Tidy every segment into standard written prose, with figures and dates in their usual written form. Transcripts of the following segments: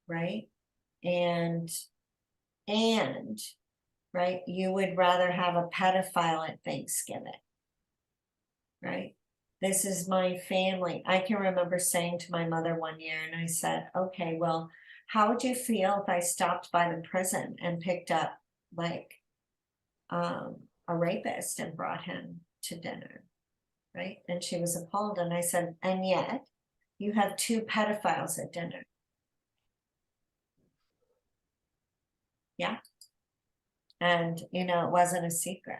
right? And, right, you would rather have a pedophile at Thanksgiving, right? This is my family. I can remember saying to my mother one year, and I said, okay, well, how would you feel if I stopped by the prison and picked up like a rapist and brought him to dinner, right? And she was appalled. And I said, and yet you have 2 pedophiles at dinner. Yeah. And, you know, it wasn't a secret.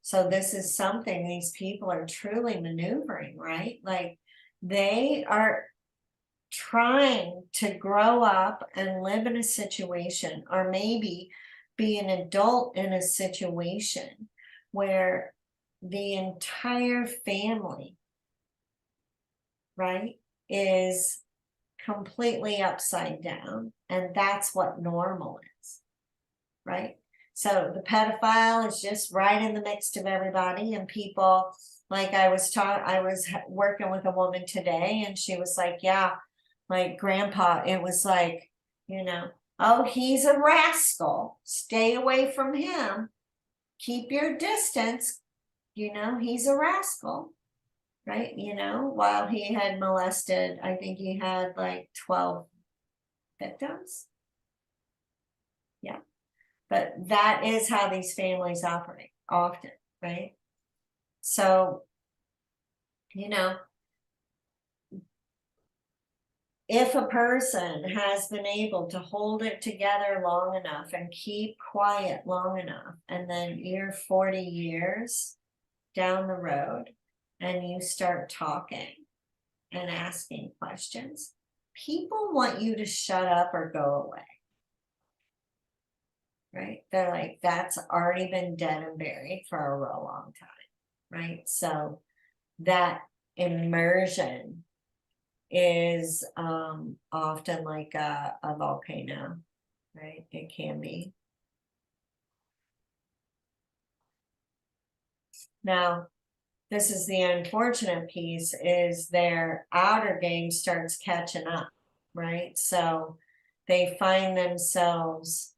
So this is something these people are truly maneuvering, right? Like they are trying to grow up and live in a situation, or maybe be an adult in a situation where the entire family, right, is completely upside down, and that's what normal is, right? So the pedophile is just right in the midst of everybody, and people, like I was working with a woman today, and she was like, yeah, like grandpa, it was like, you know, oh, he's a rascal, stay away from him, keep your distance, you know, he's a rascal, right? You know, while he had molested, I think he had like 12 victims. Yeah. But that is how these families operate often, right? So, you know, if a person has been able to hold it together long enough and keep quiet long enough, and then you're 40 years down the road and you start talking and asking questions, people want you to shut up or go away. Right? They're like, that's already been dead and buried for a real long time, right? So that immersion is often like a volcano, right? It can be. Now, this is the unfortunate piece, is their outer game starts catching up, right? So they find themselves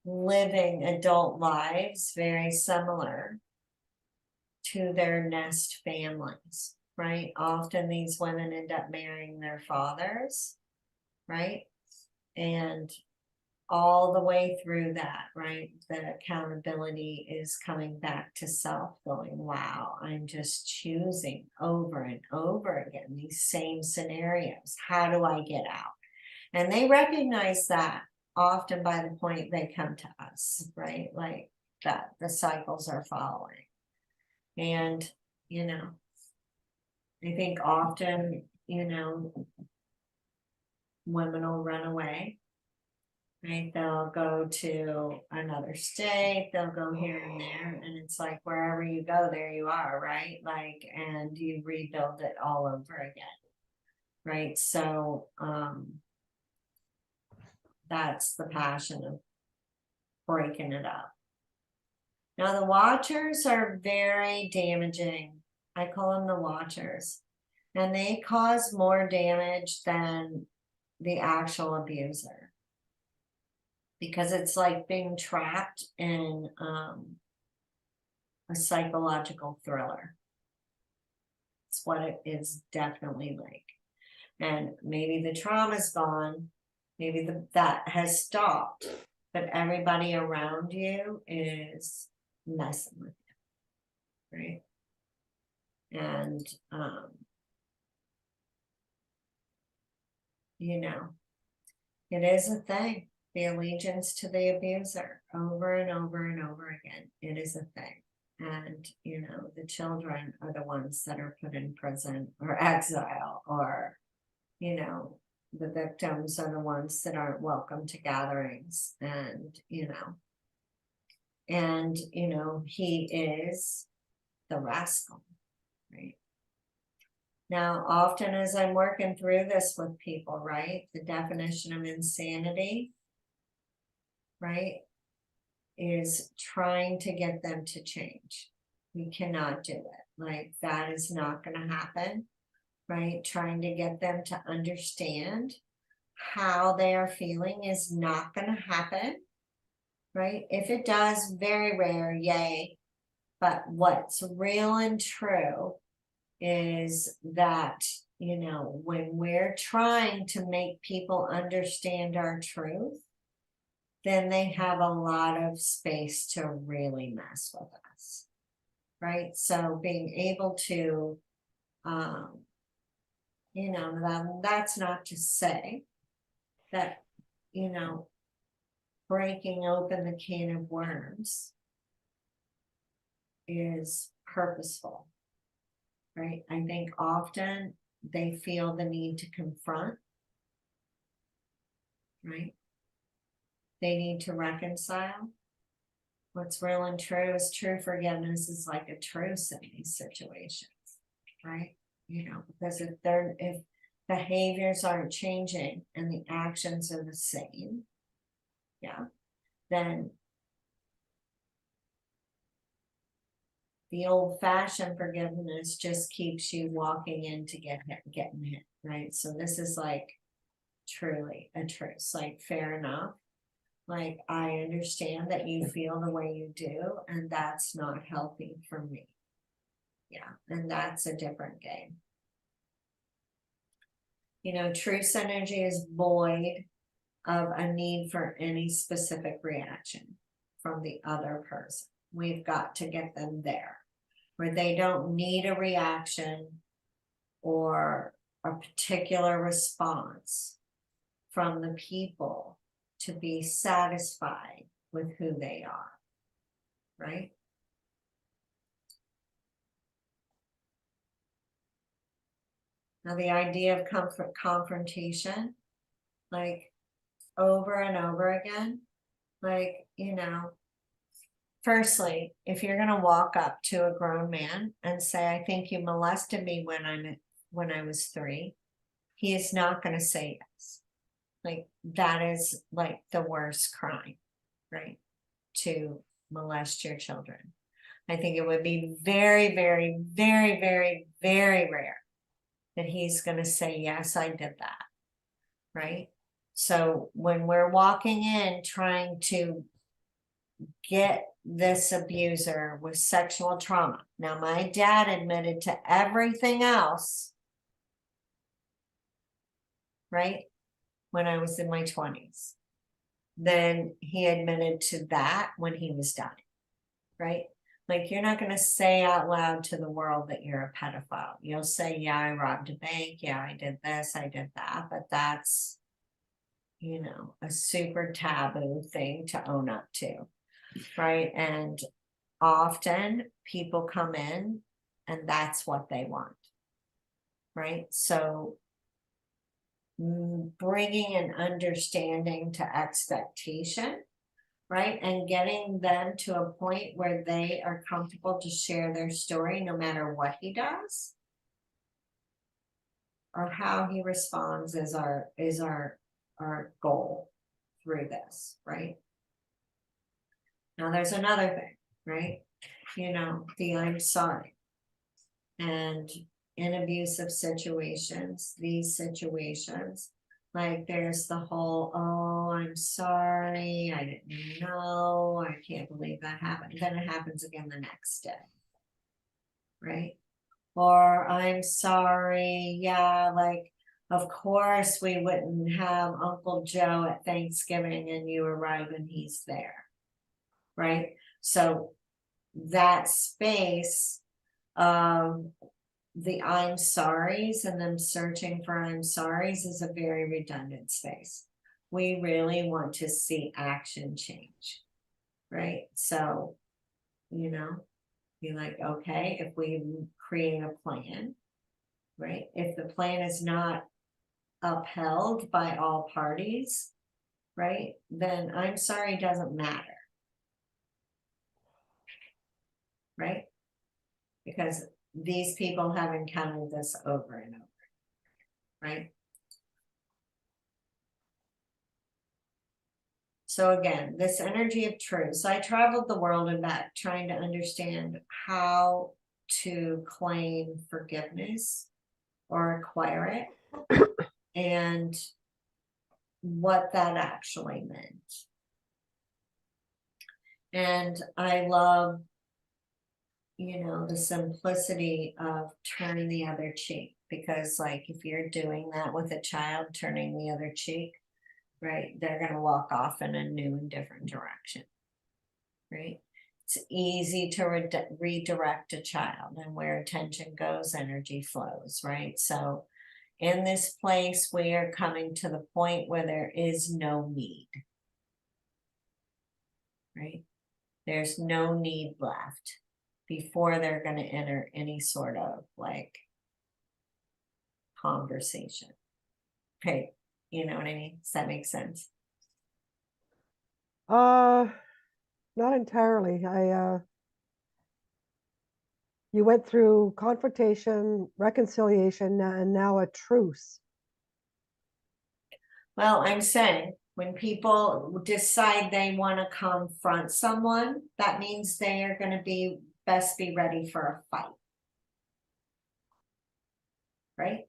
living adult lives very similar to their nest families, right? Often these women end up marrying their fathers, right? And all the way through that, right? The accountability is coming back to self, going, wow, I'm just choosing over and over again these same scenarios. How do I get out? And they recognize that often by the point they come to us, right? Like that the cycles are following. And, you know, I think often, you know, women will run away, right? They'll go to another state, they'll go here and there, and it's like wherever you go, there you are, right? Like, and you rebuild it all over again, right? So, that's the passion of breaking it up. Now, the watchers are very damaging. I call them the watchers, and they cause more damage than the actual abuser, because it's like being trapped in a psychological thriller. It's what it is definitely like. And maybe the trauma's gone, maybe that has stopped, but everybody around you is messing with you, right? And you know, it is a thing, the allegiance to the abuser, over and over and over again. It is a thing. And, you know, the children are the ones that are put in prison or exile, or, you know, the victims are the ones that aren't welcome to gatherings. And, you know, he is the rascal, right? Now, often as I'm working through this with people, right, the definition of insanity, right, is trying to get them to change. We cannot do it. Like, that is not going to happen, right? Trying to get them to understand how they are feeling is not going to happen, right? If it does, very rare, yay. But what's real and true is that, you know, when we're trying to make people understand our truth, then they have a lot of space to really mess with us, right? So being able to, you know, that's not to say that, you know, breaking open the can of worms is purposeful, right? I think often they feel the need to confront, right? They need to reconcile. What's real and true is true forgiveness is like a truce in these situations, right? You know, because if behaviors aren't changing and the actions are the same, yeah, then the old-fashioned forgiveness just keeps you walking in to getting hit, right? So this is like truly a truce, like fair enough. Like, I understand that you feel the way you do, and that's not healthy for me. Yeah, and that's a different game. You know, truce energy is void of a need for any specific reaction from the other person. We've got to get them there, where they don't need a reaction or a particular response from the people to be satisfied with who they are, right? Now, the idea of confrontation, like over and over again, like, you know, firstly, if you're going to walk up to a grown man and say, I think you molested me when I was 3, he is not going to say yes. Like, that is like the worst crime, right? To molest your children. I think it would be very, very, very, very, very rare that he's going to say, yes, I did that, right? So when we're walking in trying to get this abuser with sexual trauma, now my dad admitted to everything else, right? When I was in my 20s. Then he admitted to that when he was dying, right? Like, you're not going to say out loud to the world that you're a pedophile. You'll say, yeah, I robbed a bank. Yeah, I did this, I did that. But that's, you know, a super taboo thing to own up to, right? And often people come in and that's what they want, right? So bringing an understanding to expectation, right? And getting them to a point where they are comfortable to share their story no matter what he does or how he responds is our goal through this, right? Now there's another thing, right? You know, the I'm sorry. And in abusive situations, these situations, like there's the whole, oh, I'm sorry, I didn't know, I can't believe that happened. Then it happens again the next day, right? Or I'm sorry, yeah, like, of course we wouldn't have Uncle Joe at Thanksgiving and you arrive and he's there, right? So that space of the I'm sorry's and them searching for I'm sorry's is a very redundant space. We really want to see action change, right? So, you know, be like, okay, if we create a plan, right? If the plan is not upheld by all parties, right? Then I'm sorry doesn't matter, right? Because these people have encountered this over and over, right? So again, this energy of truth. So I traveled the world and back trying to understand how to claim forgiveness or acquire it. And what that actually meant. And I love, the simplicity of turning the other cheek, because like if you're doing that with a child, turning the other cheek, right, they're going to walk off in a new and different direction, right? It's easy to redirect a child, and where attention goes, energy flows, right? So in this place, we are coming to the point where there is no need, right? There's no need left before they're going to enter any sort of like conversation. Okay, you know what I mean? Does that make sense? Not entirely. You went through confrontation, reconciliation, and now a truce. Well, I'm saying when people decide they want to confront someone, that means they are going to be ready for a fight. Right?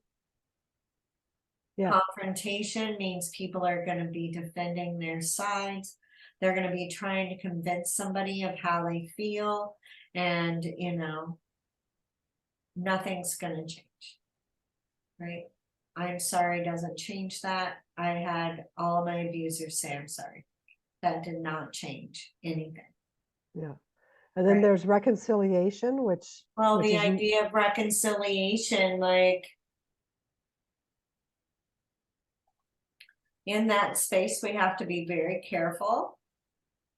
Yeah. Confrontation means people are going to be defending their sides. They're going to be trying to convince somebody of how they feel, and nothing's going to change. Right? I'm sorry doesn't change that. I had all of my abusers say I'm sorry. That did not change anything. Yeah. And then there's reconciliation, which the idea of reconciliation, like in that space, we have to be very careful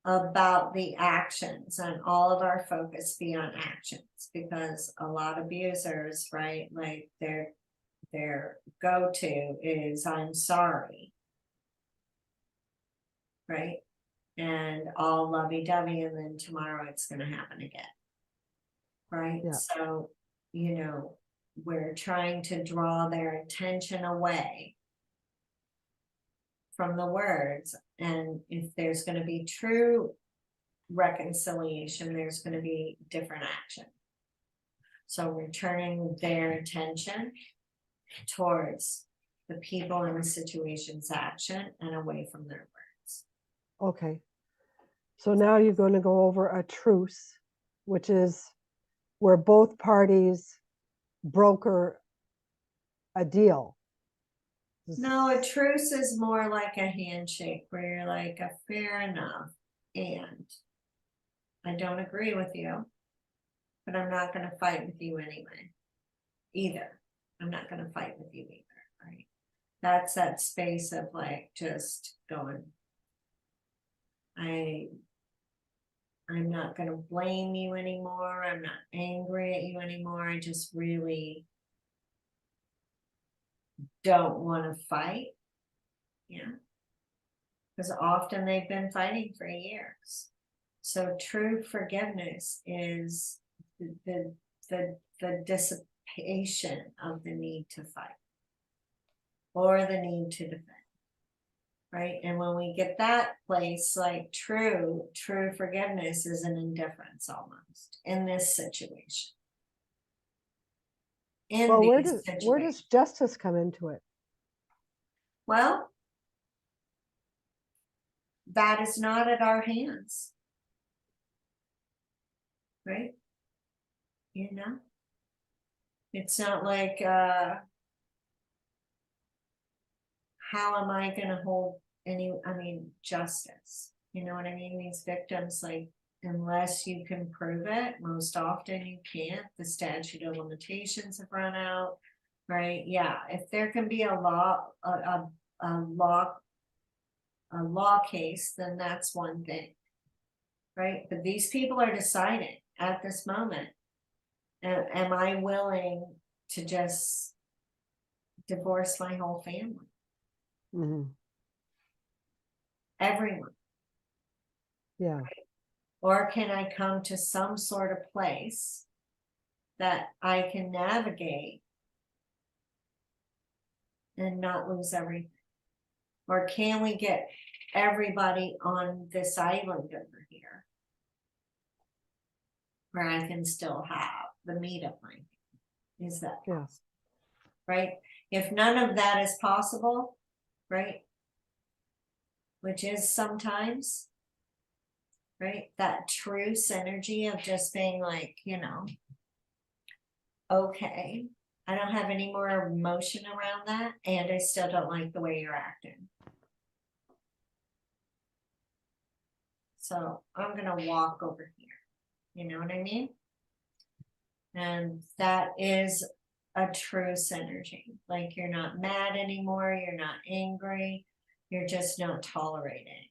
about the actions, and all of our focus be on actions, because a lot of abusers, right, like their go-to is I'm sorry, right, and all lovey-dovey, and then tomorrow it's going to happen again, right? Yeah. So we're trying to draw their attention away from the words, and if there's going to be true reconciliation, there's going to be different action. So we're turning their attention towards the people and the situation's action and away from their words. Okay. So now you're going to go over a truce, which is where both parties broker a deal. No, a truce is more like a handshake, where you're like, fair enough, and I don't agree with you, but I'm not going to fight with you anyway. Either. I'm not going to fight with you either, right? That's that space of like just going, I'm not going to blame you anymore. I'm not angry at you anymore. I just really don't want to fight. Yeah. Because often they've been fighting for years. So true forgiveness is the dissipation of the need to fight or the need to defend. Right? And when we get that place, like true forgiveness is an indifference almost in this situation. Well, where does justice come into it? Well, that is not at our hands. Right? It's not like how am I going to hold justice? You know what I mean? These victims, like, unless you can prove it, most often you can't. The statute of limitations have run out, right? Yeah, if there can be a law case, then that's one thing, right? But these people are deciding at this moment, am I willing to just divorce my whole family? Mm-hmm. Everyone. Yeah. Right? Or can I come to some sort of place that I can navigate and not lose everything? Or can we get everybody on this island over here where I can still have the meat of my family? Is that possible? Right? If none of that is possible, right, which is sometimes, right? That truce energy of just being like, okay, I don't have any more emotion around that, and I still don't like the way you're acting. So I'm gonna walk over here. You know what I mean? And that is a truce energy. Like you're not mad anymore, you're not angry, you're just not tolerating.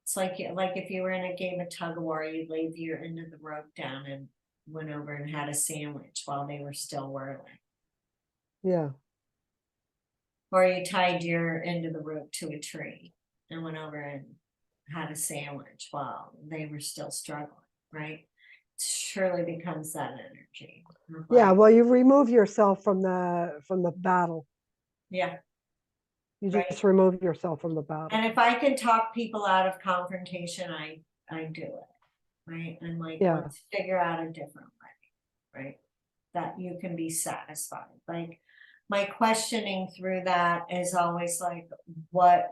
It's like if you were in a game of tug of war, you laid your end of the rope down and went over and had a sandwich while they were still whirling. Yeah. Or you tied your end of the rope to a tree and went over and had a sandwich while they were still struggling, right? It surely becomes that energy. Yeah, well, you remove yourself from the battle. Yeah. You Right. just remove yourself from the battle. And if I can talk people out of confrontation, I do it, right? And like, Yeah. let's figure out a different way, right? That you can be satisfied. Like my questioning through that is always like, what,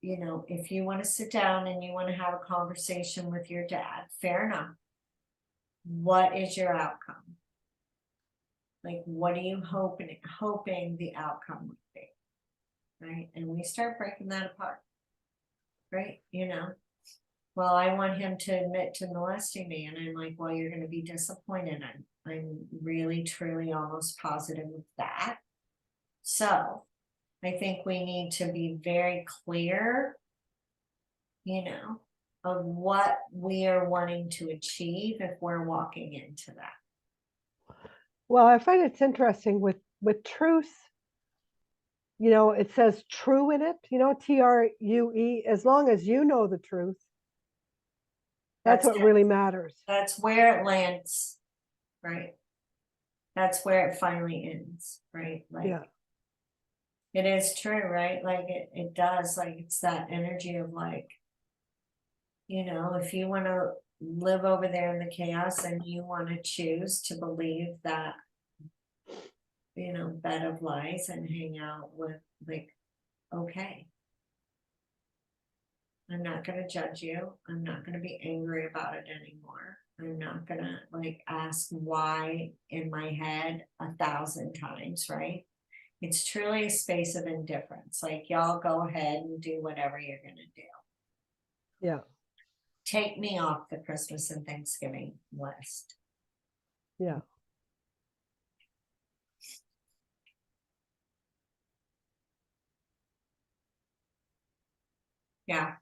if you want to sit down and you want to have a conversation with your dad, fair enough. What is your outcome? Like, what are you hoping the outcome would be? Right? And we start breaking that apart. Right? Well, I want him to admit to molesting me. And I'm like, well, you're going to be disappointed. I'm really, truly almost positive of that. So I think we need to be very clear, of what we are wanting to achieve if we're walking into that. Well, I find it's interesting with truth. It says true in it, TRUE, as long as you know the truth. That's what really matters. That's where it lands, right? That's where it finally ends, right? Like, yeah. It is true, right? Like it does, like it's that energy of like, if you want to live over there in the chaos and you want to choose to believe that, bed of lies and hang out with, like, okay. I'm not going to judge you. I'm not going to be angry about it anymore. I'm not going to like ask why in my head 1,000 times, right? It's truly a space of indifference. Like, y'all go ahead and do whatever you're going to do. Yeah. Take me off the Christmas and Thanksgiving list. Yeah. Yeah.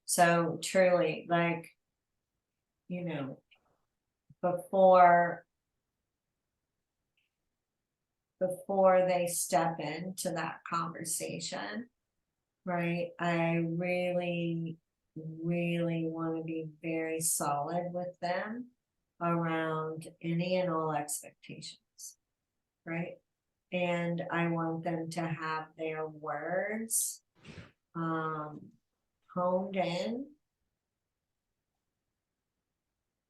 So truly, like, before they step into that conversation, right? I really, really want to be very solid with them around any and all expectations, right? And I want them to have their words honed in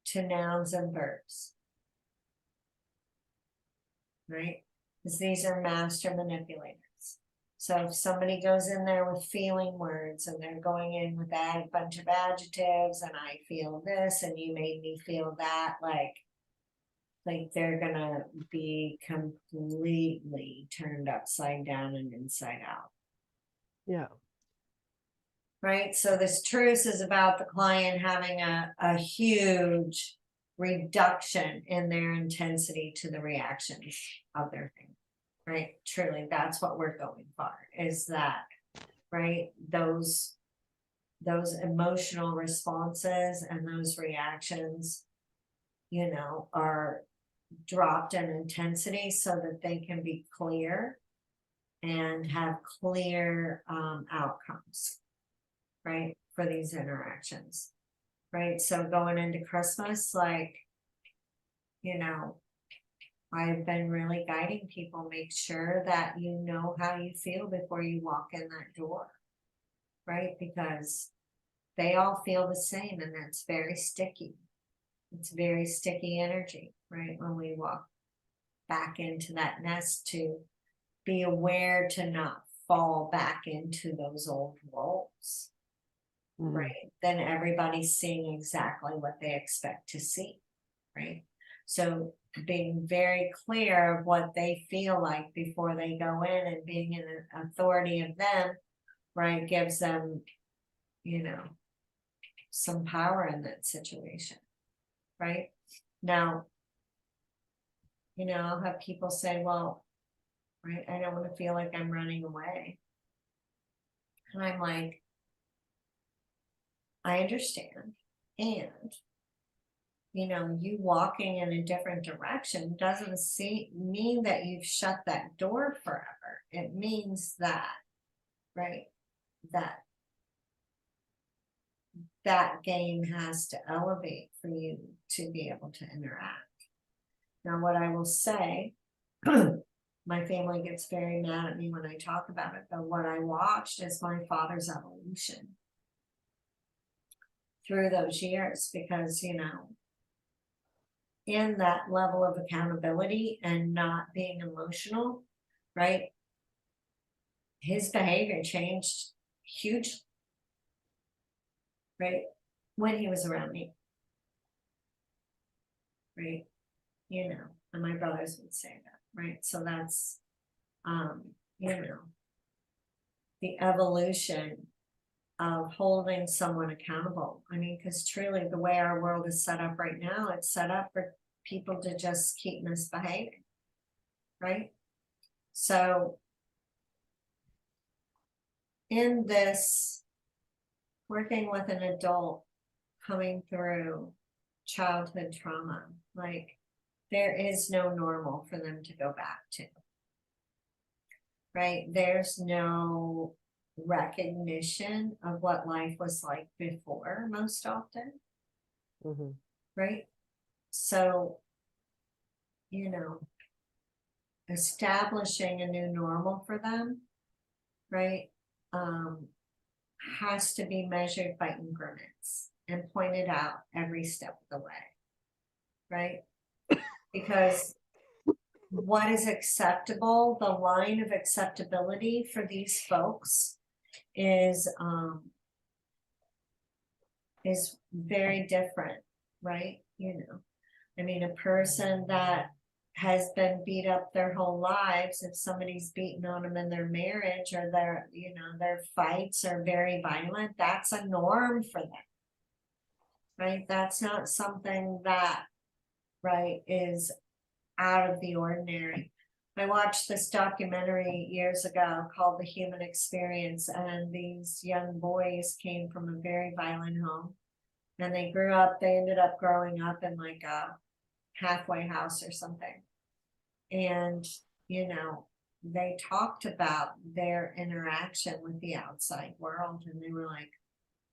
to nouns and verbs, right? Because these are master manipulators. So if somebody goes in there with feeling words and they're going in with a bunch of adjectives and I feel this and you made me feel that, like they're gonna be completely turned upside down and inside out. Yeah. Right. So this truce is about the client having a huge reduction in their intensity to the reactions of their thing. Right. Truly, that's what we're going for, is that, right? Those emotional responses and those reactions, are dropped in intensity so that they can be clear and have clear outcomes, right, for these interactions, right? So going into Christmas, like, I've been really guiding people, make sure that you know how you feel before you walk in that door, right? Because they all feel the same, and that's very sticky. It's very sticky energy, right? When we walk back into that nest, to be aware to not fall back into those old roles, right? Then everybody's seeing exactly what they expect to see, right? So being very clear of what they feel like before they go in and being in an authority of them, right, gives them, you know, some power in that situation, right? Now, you know, I'll have people say, well, right, I don't want to feel like I'm running away. And I'm like, I understand. And, you know, you walking in a different direction doesn't mean that you've shut that door forever. It means that, right, that that game has to elevate for you to be able to interact. Now, what I will say, my family gets very mad at me when I talk about it, but what I watched is my father's evolution through those years, because, you know, in that level of accountability and not being emotional, right, his behavior changed hugely, right, when he was around me, right, you know, and my brothers would say that, right? So that's, you know, the evolution of holding someone accountable. I mean, because truly the way our world is set up right now, it's set up for people to just keep misbehaving, right? So in this, working with an adult coming through childhood trauma, like, there is no normal for them to go back to, right? There's no recognition of what life was like before, most often, right? So, you know, establishing a new normal for them, right, has to be measured by increments and pointed out every step of the way, right? Because what is acceptable, the line of acceptability for these folks is very different, right? You know, I mean, a person that has been beat up their whole lives, if somebody's beaten on them in their marriage, or their, you know, their fights are very violent, that's a norm for them, right? That's not something that, right, is out of the ordinary. I watched this documentary years ago called The Human Experience, and these young boys came from a very violent home, and they ended up growing up in like a halfway house or something. And, you know, they talked about their interaction with the outside world, and they were like,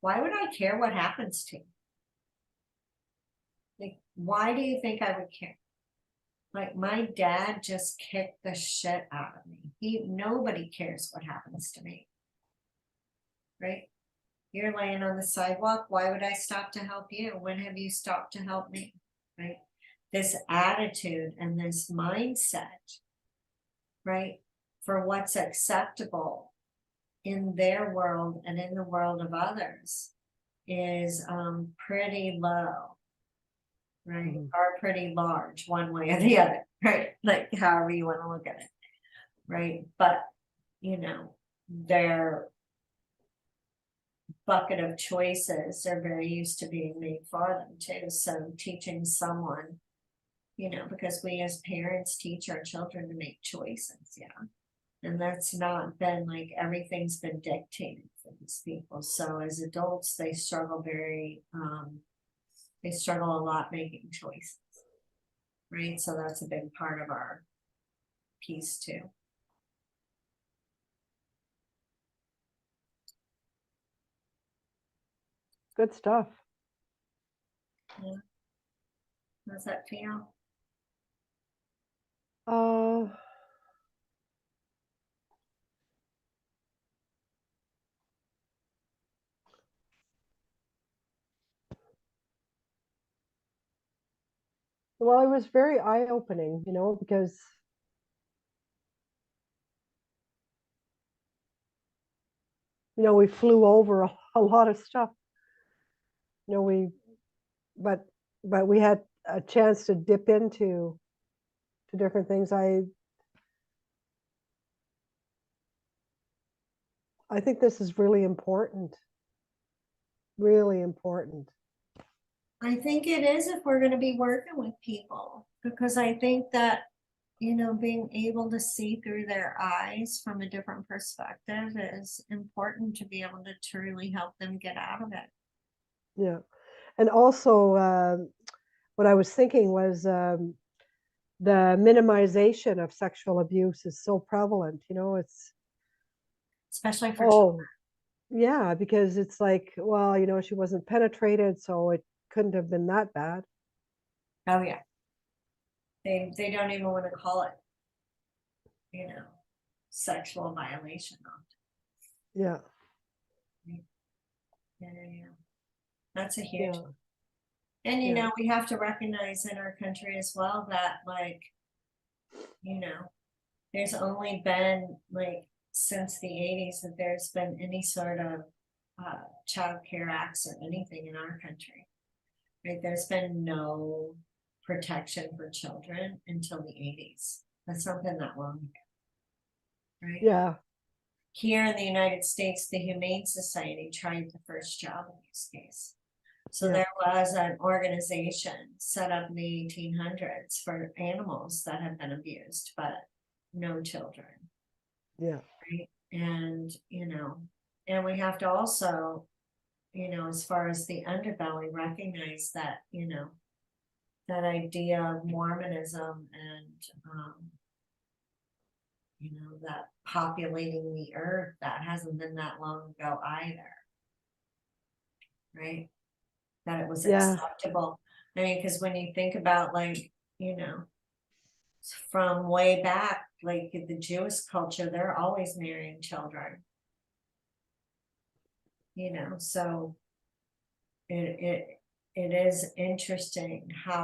why would I care what happens to you? Like, why do you think I would care? Like, my dad just kicked the shit out of me. Nobody cares what happens to me, right? You're laying on the sidewalk. Why would I stop to help you? When have you stopped to help me, right? This attitude and this mindset, right, for what's acceptable in their world and in the world of others is pretty low, right? Or pretty large, one way or the other, right? Like, however you want to look at it, right? But, you know, their bucket of choices are very used to being made for them too. So teaching someone, you know, because we as parents teach our children to make choices, yeah. And that's not been like, everything's been dictated for these people. So as adults, they struggle a lot making choices, right? So that's a big part of our piece too. Good stuff. Yeah. How's that feel? Well, it was very eye-opening, you know, because You know, we flew over a lot of stuff. You know, but we had a chance to dip into to different things. I think this is really important. Really important. I think it is if we're gonna be working with people, because I think that, you know, being able to see through their eyes from a different perspective is important to be able to truly help them get out of it. Yeah. And also, what I was thinking was the minimization of sexual abuse is so prevalent. You know, it's, Especially for children. oh, yeah, because it's like, well, you know, she wasn't penetrated, so it couldn't have been that bad. Oh, yeah. They don't even want to call it, you know, sexual violation. Yeah. Yeah. That's a huge. Yeah. And, you Yeah. know, we have to recognize in our country as well that, like, you know, there's only been, like, since the 80s that there's been any sort of child care acts or anything in our country. Right? There's been no protection for children until the 80s. That's not been that long ago. Right? Yeah. Here in the United States, the Humane Society tried the first child abuse case. So Yeah. there was an organization set up in the 1800s for animals that have been abused, but no children. Yeah. Right? And, you know, and we have to also, you know, as far as the underbelly, recognize that, you know, that idea of Mormonism and, you know, that populating the earth, that hasn't been that long ago either. Right? That it was Yeah. acceptable. I mean, because when you think about, like, you know, from way back, like the Jewish culture, they're always marrying children. You know, so it is interesting how